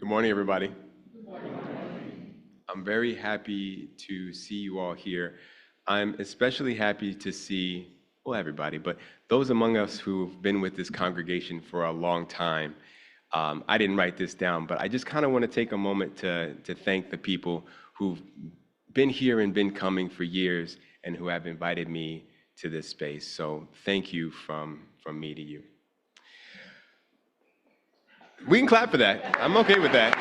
Good morning, everybody. I'm very happy to see you all here. I'm especially happy to see, well, everybody, but those among us who've been with this congregation for a long time. I didn't write this down, but I just kind of want to take a moment to thank the people who've been here and been coming for years and who have invited me to this space. So thank you from me to you. We can clap for that. I'm okay with that.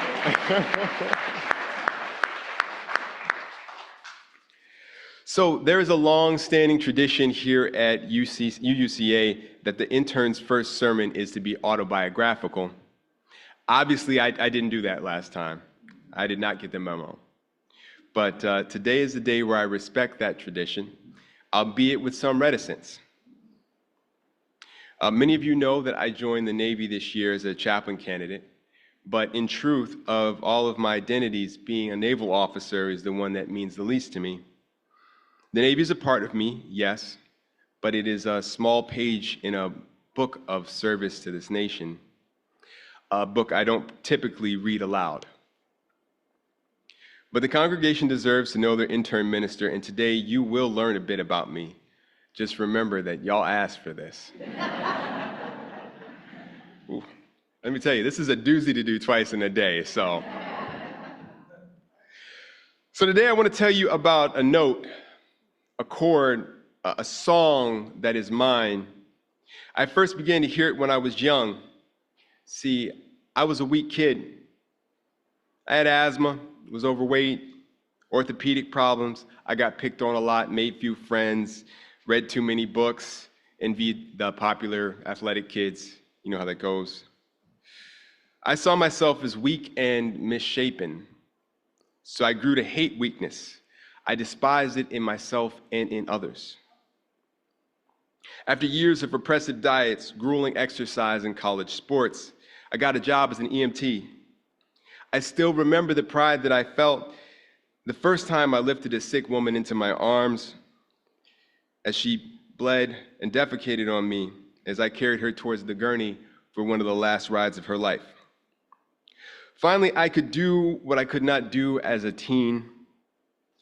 So there is a long-standing tradition here at UUCA that the intern's first sermon is to be autobiographical. Obviously, I didn't do that last time. I did not get the memo. But today is the day where I respect that tradition, albeit with some reticence. Many of you know that I joined the Navy this year as a chaplain candidate, but in truth, of all of my identities, being a naval officer is the one that means the least to me. The Navy is a part of me, yes, but it is a small page in a book of service to this nation, a book I don't typically read aloud. But the congregation deserves to know their intern minister, and today you will learn a bit about me. Just remember that y'all asked for this. Ooh, let me tell you, this is a doozy to do twice in a day, so. So today I want to tell you about a note, a chord, a song that is mine. I first began to hear it when I was young. See, I was a weak kid. I had asthma, was overweight, orthopedic problems. I got picked on a lot, made few friends, read too many books, envied the popular athletic kids. You know how that goes. I saw myself as weak and misshapen, so I grew to hate weakness. I despised it in myself and in others. After years of repressive diets, grueling exercise, and college sports, I got a job as an EMT. I still remember the pride that I felt the first time I lifted a sick woman into my arms as she bled and defecated on me as I carried her towards the gurney for one of the last rides of her life. Finally, I could do what I could not do as a teen,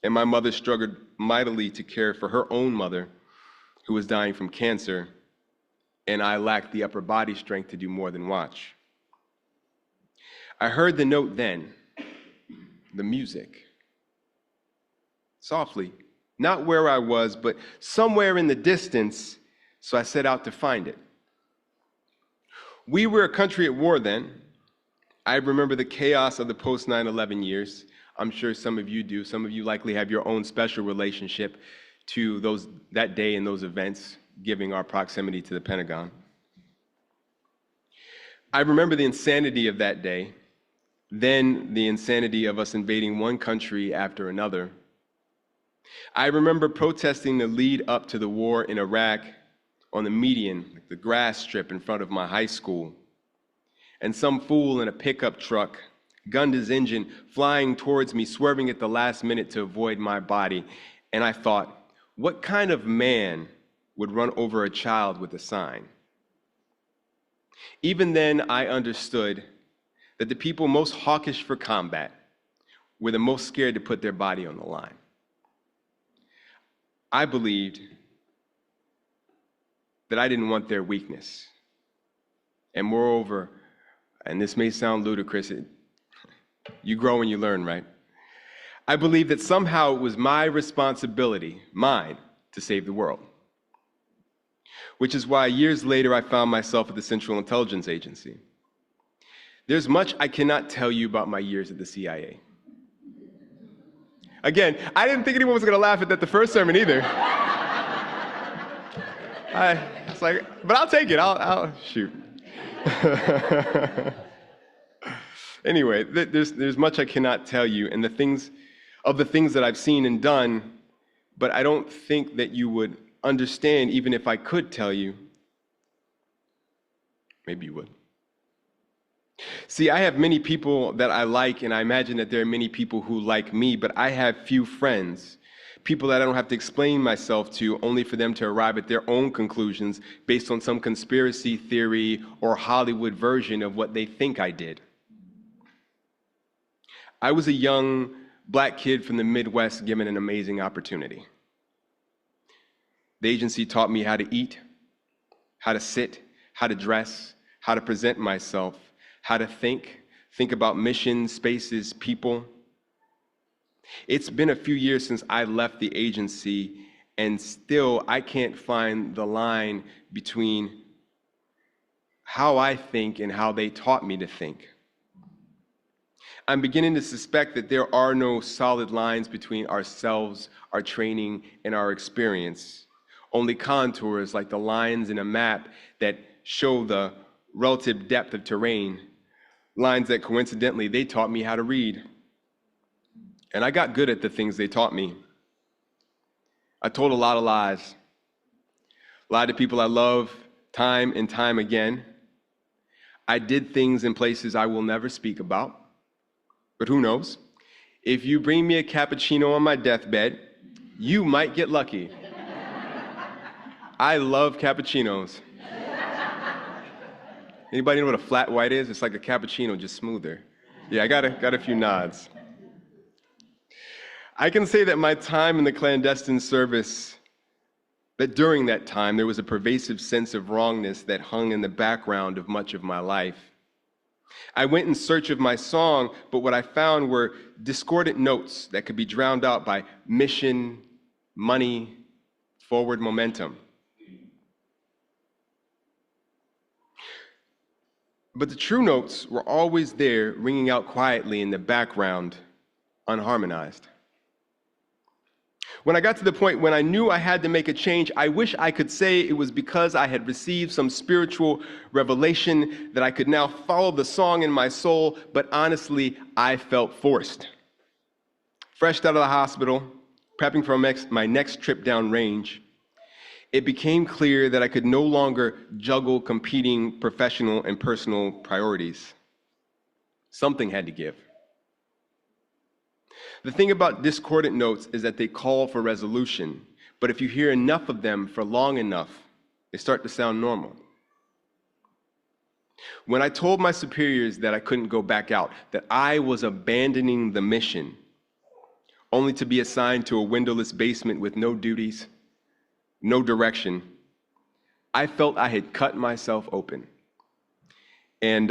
and my mother struggled mightily to care for her own mother, who was dying from cancer, and I lacked the upper body strength to do more than watch. I heard the note then, the music, softly, not where I was, but somewhere in the distance, so I set out to find it. We were a country at war then. I remember the chaos of the post 9/11 years. I'm sure some of you do. Some of you likely have your own special relationship to that day and those events, given our proximity to the Pentagon. I remember the insanity of that day, then the insanity of us invading one country after another. I remember protesting the lead up to the war in Iraq on the median, the grass strip in front of my high school, and some fool in a pickup truck gunned his engine, flying towards me, swerving at the last minute to avoid my body. And I thought, what kind of man would run over a child with a sign? Even then, I understood that the people most hawkish for combat were the most scared to put their body on the line. I believed that I didn't want their weakness. And moreover, and this may sound ludicrous, you grow and you learn, right? I believed that somehow it was my responsibility, mine, to save the world. Which is why years later I found myself at the Central Intelligence Agency. There's much I cannot tell you about my years at the CIA. Again, I didn't think anyone was going to laugh at that the first sermon either. It's like, but I'll take it. I'll shoot. Anyway, there's much I cannot tell you, and the things that I've seen and done, but I don't think that you would understand even if I could tell you. Maybe you would. See, I have many people that I like, and I imagine that there are many people who like me, but I have few friends, people that I don't have to explain myself to, only for them to arrive at their own conclusions based on some conspiracy theory or Hollywood version of what they think I did. I was a young black kid from the Midwest given an amazing opportunity. The agency taught me how to eat, how to sit, how to dress, how to present myself, how to think about missions, spaces, people. It's been a few years since I left the agency, and still I can't find the line between how I think and how they taught me to think. I'm beginning to suspect that there are no solid lines between ourselves, our training, and our experience. Only contours like the lines in a map that show the relative depth of terrain, lines that coincidentally they taught me how to read. And I got good at the things they taught me. I told a lot of lies. Lied to people I love time and time again. I did things in places I will never speak about. But who knows? If you bring me a cappuccino on my deathbed, you might get lucky. I love cappuccinos. Anybody know what a flat white is? It's like a cappuccino, just smoother. Yeah, I got a few nods. I can say that my time in the clandestine service, that during that time there was a pervasive sense of wrongness that hung in the background of much of my life. I went in search of my song, but what I found were discordant notes that could be drowned out by mission, money, forward momentum. But the true notes were always there, ringing out quietly in the background, unharmonized. When I got to the point when I knew I had to make a change, I wish I could say it was because I had received some spiritual revelation that I could now follow the song in my soul, but honestly, I felt forced. Fresh out of the hospital, prepping for my next trip down range, it became clear that I could no longer juggle competing professional and personal priorities. Something had to give. The thing about discordant notes is that they call for resolution, but if you hear enough of them for long enough, they start to sound normal. When I told my superiors that I couldn't go back out, that I was abandoning the mission, only to be assigned to a windowless basement with no duties, no direction, I felt I had cut myself open. And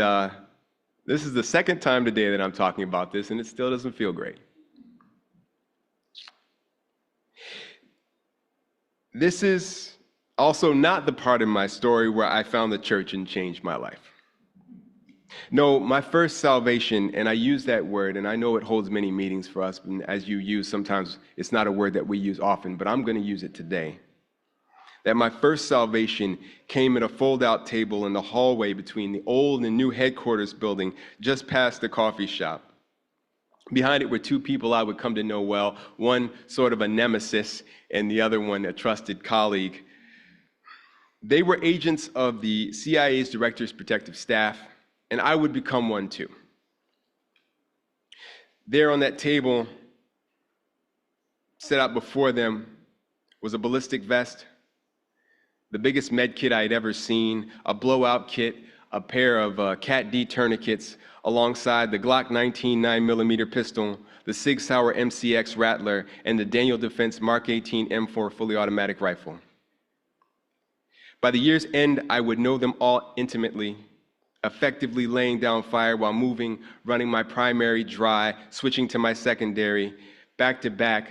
this is the second time today that I'm talking about this, and it still doesn't feel great. This is also not the part of my story where I found the church and changed my life. No, my first salvation, and I use that word, and I know it holds many meanings for us, and as you use, sometimes it's not a word that we use often, but I'm going to use it today. That my first salvation came at a fold-out table in the hallway between the old and new headquarters building, just past the coffee shop. Behind it were two people I would come to know well, one sort of a nemesis and the other one a trusted colleague. They were agents of the CIA's Director's Protective Staff, and I would become one too. There on that table, set out before them, was a ballistic vest, the biggest med kit I had ever seen, a blowout kit, a pair of Cat D tourniquets, alongside the Glock 19 9mm pistol, the Sig Sauer MCX Rattler, and the Daniel Defense Mark 18 M4 fully automatic rifle. By the year's end, I would know them all intimately, effectively laying down fire while moving, running my primary dry, switching to my secondary, back to back,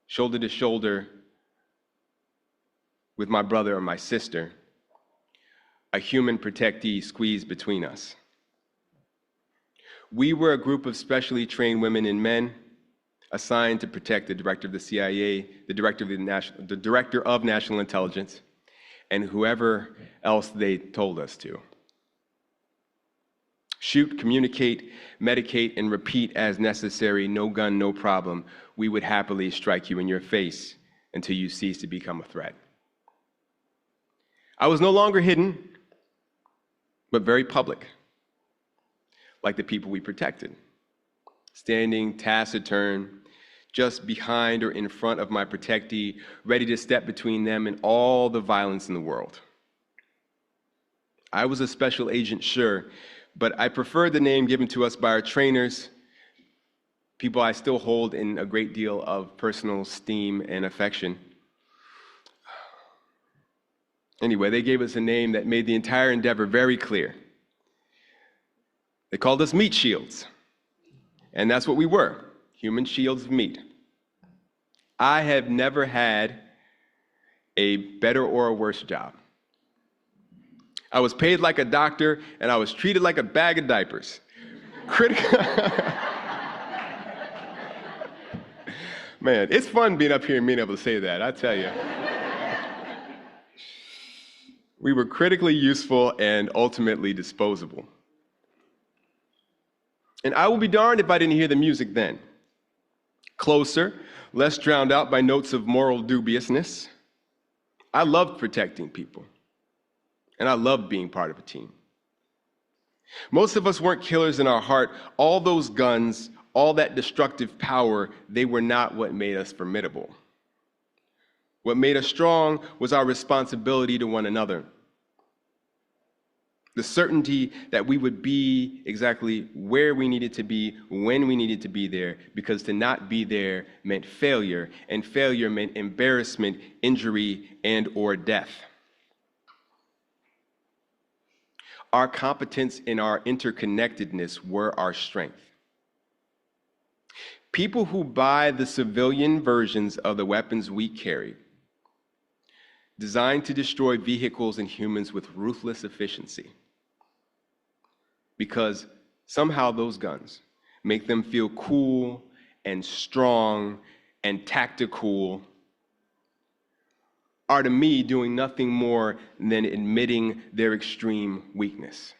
shoulder to shoulder with my brother or my sister, a human protectee squeezed between us. We were a group of specially trained women and men assigned to protect the director of the CIA, the director of National Intelligence, and whoever else they told us to. Shoot, communicate, medicate, and repeat as necessary, no gun, no problem. We would happily strike you in your face until you cease to become a threat. I was no longer hidden, but very public, like the people we protected, standing taciturn, just behind or in front of my protectee, ready to step between them and all the violence in the world. I was a special agent, sure, but I preferred the name given to us by our trainers, people I still hold in a great deal of personal esteem and affection. Anyway, they gave us a name that made the entire endeavor very clear. They called us meat shields, and that's what we were, human shields of meat. I have never had a better or a worse job. I was paid like a doctor, and I was treated like a bag of diapers. Man, it's fun being up here and being able to say that, I tell you. We were critically useful and ultimately disposable. And I will be darned if I didn't hear the music then. Closer, less drowned out by notes of moral dubiousness. I loved protecting people, and I loved being part of a team. Most of us weren't killers in our heart. All those guns, all that destructive power, they were not what made us formidable. What made us strong was our responsibility to one another. The certainty that we would be exactly where we needed to be, when we needed to be there, because to not be there meant failure, and failure meant embarrassment, injury, and/or death. Our competence and our interconnectedness were our strength. People who buy the civilian versions of the weapons we carried, designed to destroy vehicles and humans with ruthless efficiency, because somehow those guns make them feel cool and strong and tactical, are to me doing nothing more than admitting their extreme weakness.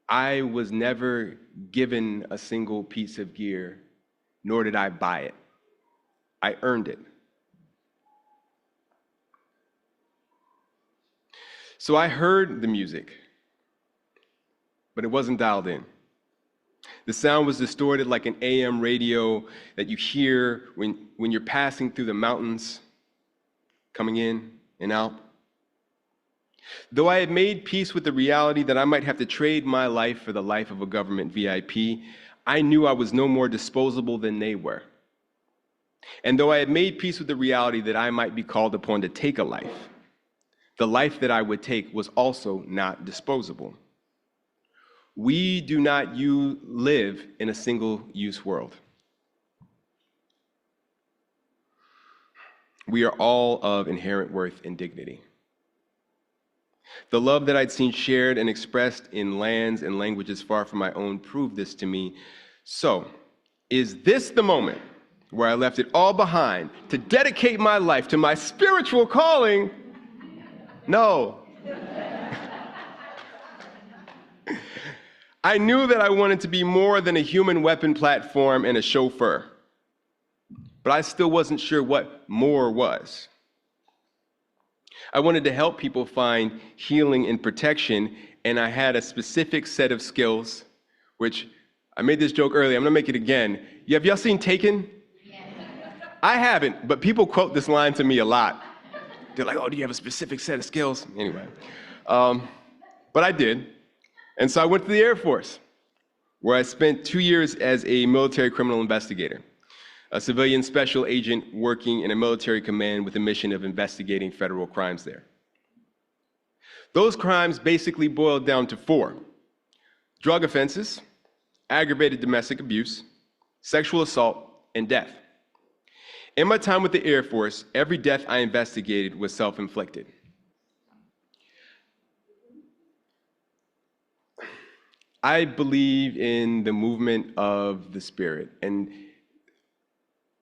I was never given a single piece of gear, nor did I buy it. I earned it. So I heard the music, but it wasn't dialed in. The sound was distorted like an AM radio that you hear when you're passing through the mountains, coming in and out. Though I had made peace with the reality that I might have to trade my life for the life of a government VIP, I knew I was no more disposable than they were. And though I had made peace with the reality that I might be called upon to take a life, the life that I would take was also not disposable. We do not live in a single-use world. We are all of inherent worth and dignity. The love that I'd seen shared and expressed in lands and languages far from my own proved this to me. So, is this the moment where I left it all behind to dedicate my life to my spiritual calling? No. I knew that I wanted to be more than a human weapon platform and a chauffeur, but I still wasn't sure what more was. I wanted to help people find healing and protection, and I had a specific set of skills, which I made this joke earlier, I'm gonna make it again. Have y'all seen Taken? Yeah. I haven't, but people quote this line to me a lot. They're like, oh, do you have a specific set of skills? Anyway, but I did. And so I went to the Air Force, where I spent 2 years as a military criminal investigator, a civilian special agent working in a military command with a mission of investigating federal crimes there. Those crimes basically boiled down to 4: drug offenses, aggravated domestic abuse, sexual assault, and death. In my time with the Air Force, every death I investigated was self-inflicted. I believe in the movement of the Spirit, and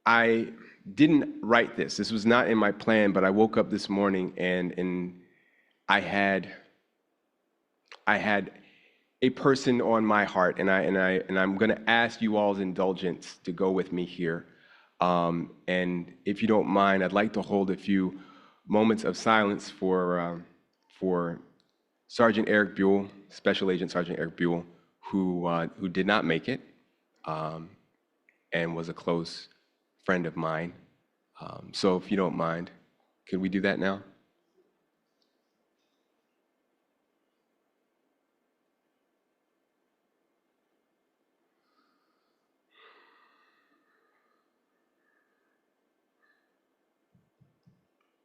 I didn't write this. This was not in my plan, but I woke up this morning and I had a person on my heart, and I'm going to ask you all's indulgence to go with me here. And if you don't mind, I'd like to hold a few moments of silence for Sergeant Eric Buell, Special Agent Sergeant Eric Buell, who did not make it, and was a close friend of mine. So if you don't mind, could we do that now?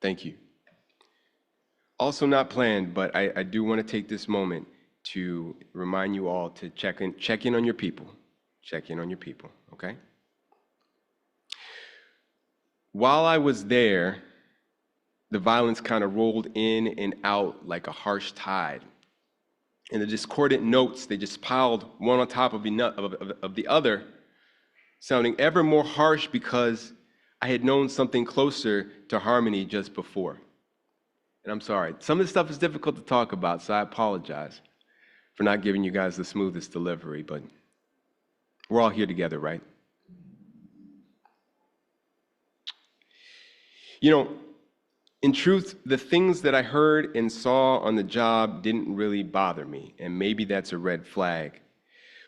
Thank you. Also not planned, but I do want to take this moment to remind you all to check in on your people. Check in on your people, okay? While I was there, the violence kind of rolled in and out like a harsh tide. And the discordant notes, they just piled one on top of the other, sounding ever more harsh because I had known something closer to harmony just before. And I'm sorry, some of this stuff is difficult to talk about, so I apologize for not giving you guys the smoothest delivery, but we're all here together, right? You know, in truth, the things that I heard and saw on the job didn't really bother me, and maybe that's a red flag.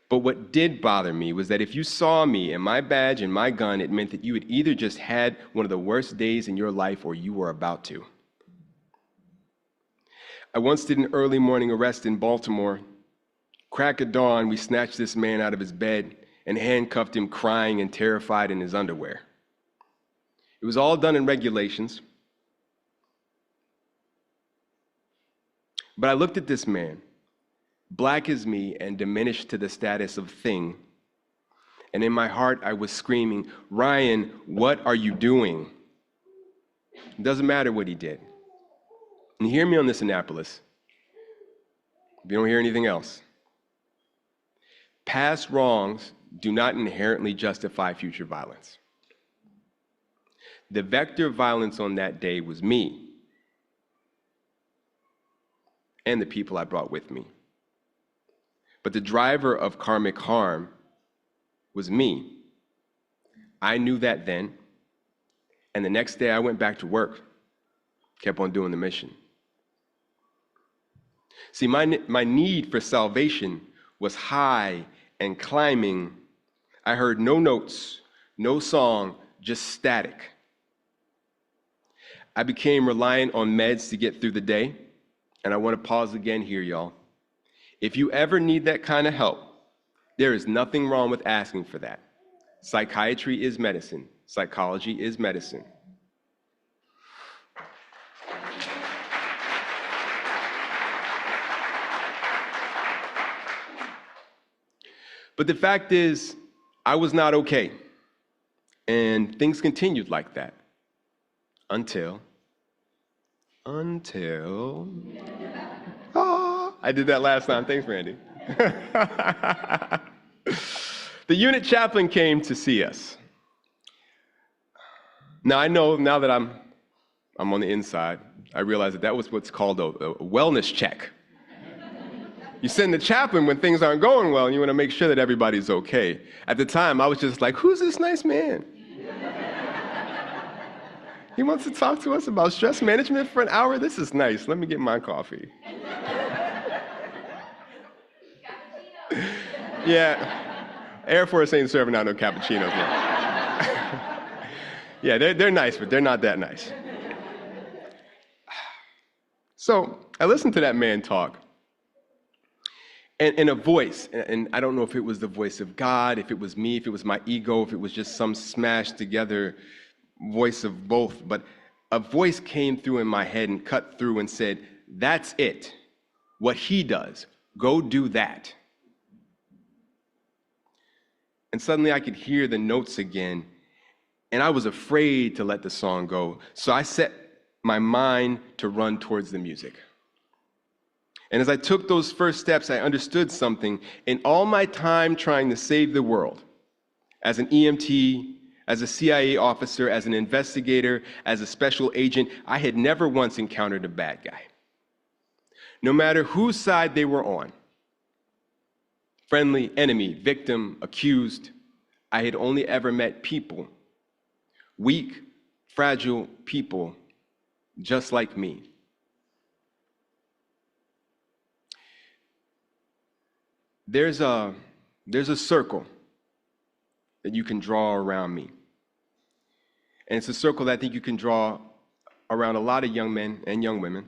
But what did bother me was that if you saw me and my badge and my gun, it meant that you had either just had one of the worst days in your life or you were about to. I once did an early morning arrest in Baltimore. Crack of dawn, we snatched this man out of his bed and handcuffed him crying and terrified in his underwear. It was all done in regulations. But I looked at this man, black as me and diminished to the status of thing. And in my heart, I was screaming, Ryan, what are you doing? It doesn't matter what he did. And hear me on this, Annapolis. If you don't hear anything else. Past wrongs do not inherently justify future violence. The vector of violence on that day was me and the people I brought with me. But the driver of karmic harm was me. I knew that then, and the next day I went back to work, kept on doing the mission. See, my need for salvation was high and climbing. I heard no notes, no song, just static. I became reliant on meds to get through the day, and I want to pause again here, y'all. If you ever need that kind of help, there is nothing wrong with asking for that. Psychiatry is medicine. Psychology is medicine. But the fact is, I was not okay. And things continued like that. Until, I did that last time. Thanks, Randy. The unit chaplain came to see us. Now, I know now that I'm on the inside, I realize that was what's called a wellness check. You send the chaplain when things aren't going well, and you want to make sure that everybody's okay. At the time, I was just like, who's this nice man? He wants to talk to us about stress management for an hour? This is nice. Let me get my coffee. Yeah, Air Force ain't serving out no cappuccinos now. Yeah, they're nice, but they're not that nice. So I listened to that man talk. And a voice, and I don't know if it was the voice of God, if it was me, if it was my ego, if it was just some smashed together voice of both, but a voice came through in my head and cut through and said, that's it. What he does, go do that. And suddenly I could hear the notes again, and I was afraid to let the song go. So I set my mind to run towards the music. And as I took those first steps, I understood something. In all my time trying to save the world, as an EMT, as a CIA officer, as an investigator, as a special agent, I had never once encountered a bad guy. No matter whose side they were on, friendly, enemy, victim, accused, I had only ever met people, weak, fragile people, just like me. There's a circle that you can draw around me. And it's a circle that I think you can draw around a lot of young men and young women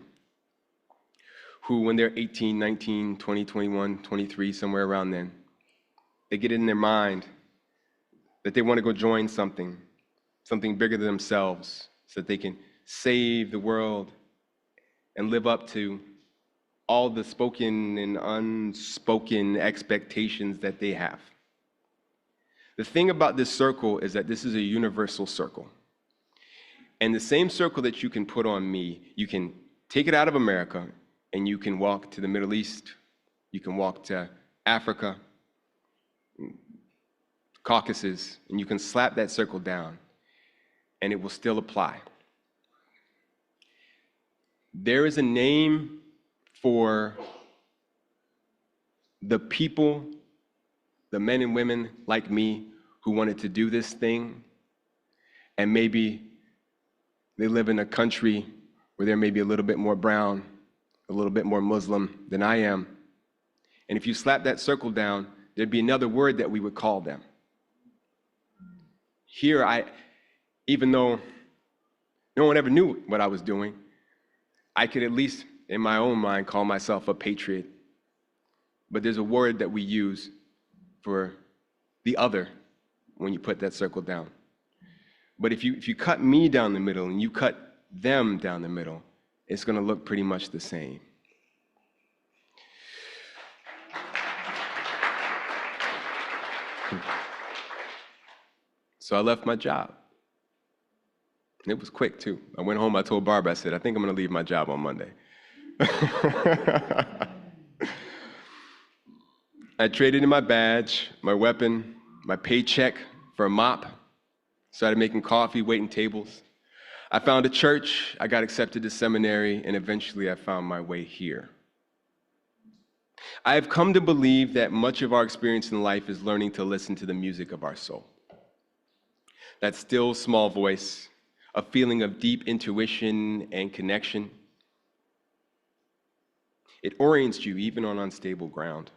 who, when they're 18, 19, 20, 21, 23, somewhere around then, they get it in their mind that they want to go join something bigger than themselves so that they can save the world and live up to all the spoken and unspoken expectations that they have. The thing about this circle is that this is a universal circle. And the same circle that you can put on me, you can take it out of America and you can walk to the Middle East, you can walk to Africa, Caucasus, and you can slap that circle down and it will still apply. There is a name for the people, the men and women like me who wanted to do this thing, and maybe they live in a country where they're maybe a little bit more brown, a little bit more Muslim than I am. And if you slap that circle down, there'd be another word that we would call them. Here, even though no one ever knew what I was doing, I could at least, in my own mind, call myself a patriot. But there's a word that we use for the other when you put that circle down. But if you cut me down the middle and you cut them down the middle, it's going to look pretty much the same. So I left my job. It was quick, too. I went home, I told Barbara, I said, I think I'm going to leave my job on Monday. I traded in my badge, my weapon, my paycheck for a mop. Started making coffee, waiting tables. I found a church, I got accepted to seminary, and eventually I found my way here. I have come to believe that much of our experience in life is learning to listen to the music of our soul. That still small voice, a feeling of deep intuition and connection. It orients you even on unstable ground.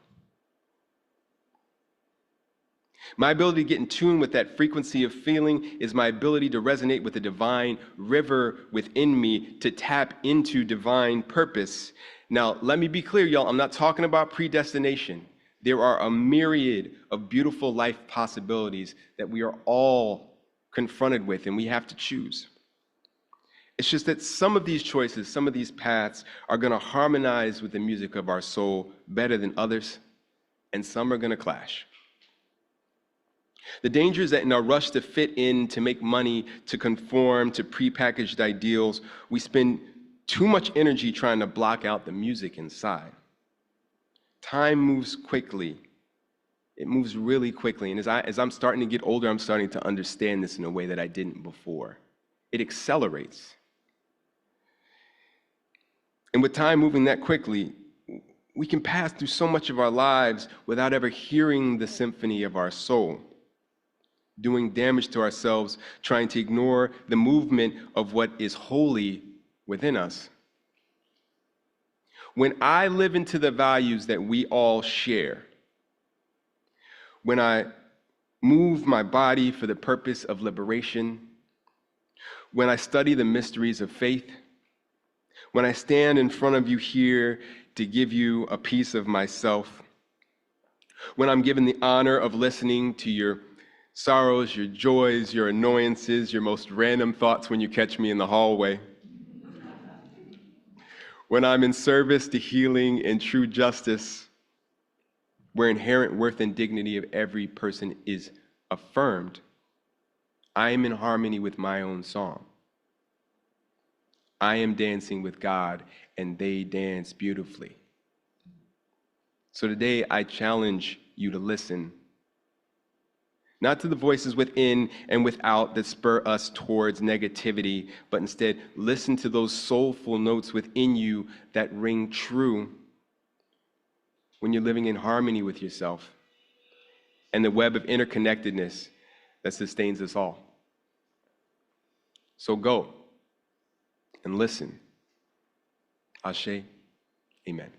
My ability to get in tune with that frequency of feeling is my ability to resonate with the divine river within me, to tap into divine purpose. Now, let me be clear, y'all, I'm not talking about predestination. There are a myriad of beautiful life possibilities that we are all confronted with, and we have to choose. It's just that some of these choices, some of these paths are going to harmonize with the music of our soul better than others, and some are going to clash. The danger is that in our rush to fit in, to make money, to conform to prepackaged ideals, we spend too much energy trying to block out the music inside. Time moves quickly. It moves really quickly. And as I'm starting to get older, I'm starting to understand this in a way that I didn't before. It accelerates. And with time moving that quickly, we can pass through so much of our lives without ever hearing the symphony of our soul, doing damage to ourselves, trying to ignore the movement of what is holy within us. When I live into the values that we all share, when I move my body for the purpose of liberation, when I study the mysteries of faith, when I stand in front of you here to give you a piece of myself, when I'm given the honor of listening to your sorrows, your joys, your annoyances, your most random thoughts when you catch me in the hallway, when I'm in service to healing and true justice, where inherent worth and dignity of every person is affirmed, I am in harmony with my own song. I am dancing with God, and they dance beautifully. So today, I challenge you to listen, not to the voices within and without that spur us towards negativity, but instead listen to those soulful notes within you that ring true when you're living in harmony with yourself and the web of interconnectedness that sustains us all. So go and listen. Ashe, amen.